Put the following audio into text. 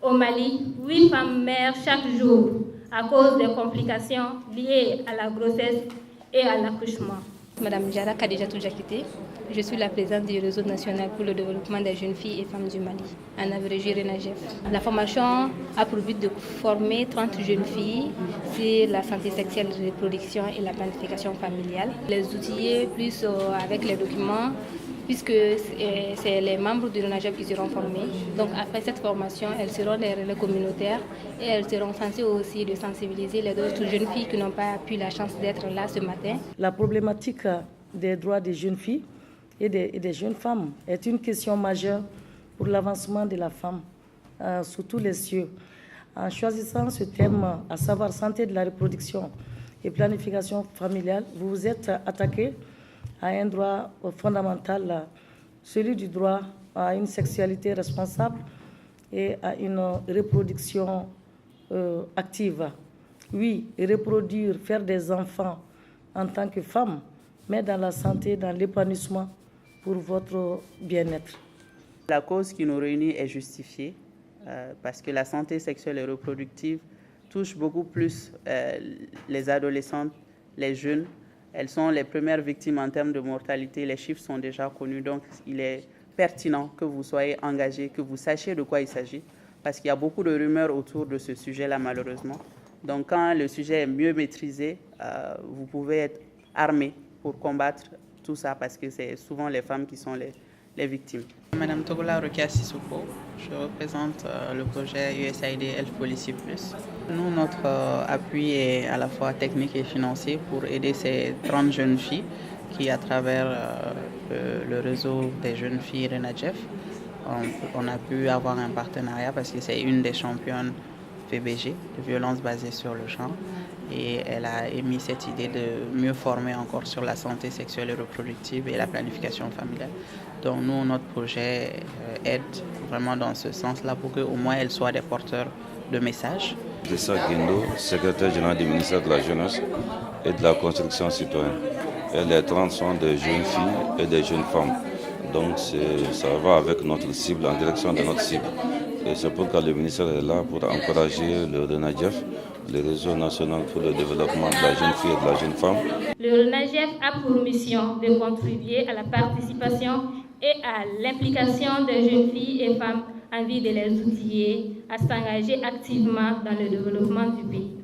Au Mali, 8 femmes meurent chaque jour à cause des complications liées à la grossesse et à l'accouchement. Madame Jara Khadijatou Diakité, je suis la présidente du réseau national pour le développement des jeunes filles et femmes du Mali, en abrégé RENAGEF. La formation a pour but de former 30 jeunes filles sur la santé sexuelle, la reproduction et la planification familiale. Les outiller plus avec les documents, puisque c'est les membres du RENAGEF qui seront formés. Donc après cette formation, elles seront des relais communautaires et elles seront censées aussi de sensibiliser les autres jeunes filles qui n'ont pas eu la chance d'être là ce matin. La problématique des droits des jeunes filles et des jeunes femmes est une question majeure pour l'avancement de la femme sous tous les cieux. En choisissant ce thème, à savoir santé de la reproduction et planification familiale, vous vous êtes attaqué à un droit fondamental, celui du droit à une sexualité responsable et à une reproduction active. Oui, reproduire, faire des enfants en tant que femme, mais dans la santé, dans l'épanouissement pour votre bien-être. La cause qui nous réunit est justifiée parce que la santé sexuelle et reproductive touche beaucoup plus les adolescentes, les jeunes. Elles sont les premières victimes en termes de mortalité. Les chiffres sont déjà connus, donc il est pertinent que vous soyez engagés, que vous sachiez de quoi il s'agit, parce qu'il y a beaucoup de rumeurs autour de ce sujet-là, malheureusement. Donc quand le sujet est mieux maîtrisé, vous pouvez être armés pour combattre tout ça, parce que c'est souvent les femmes qui sont les victimes. Madame Togola Rokia Sissoko, je représente le projet USAID Health Policy Plus. Nous, notre appui est à la fois technique et financier pour aider ces 30 jeunes filles qui, à travers le réseau des jeunes filles RENAGEF, on a pu avoir un partenariat parce que c'est une des championnes VBG, de violence basée sur le genre. Et elle a émis cette idée de mieux former encore sur la santé sexuelle et reproductive et la planification familiale. Donc nous, notre projet aide vraiment dans ce sens-là pour qu'au moins elles soient des porteurs de messages. Issa Guindo, secrétaire général du ministère de la Jeunesse et de la Construction citoyenne. Et les 30 sont des jeunes filles et des jeunes femmes. Donc ça va avec notre cible, en direction de notre cible. Et c'est pourquoi le ministère est là pour encourager le RENAGEF, le réseau national pour le développement de la jeune fille et de la jeune femme. Le RENAGEF a pour mission de contribuer à la participation et à l'implication des jeunes filles et femmes en vue de les outiller à s'engager activement dans le développement du pays.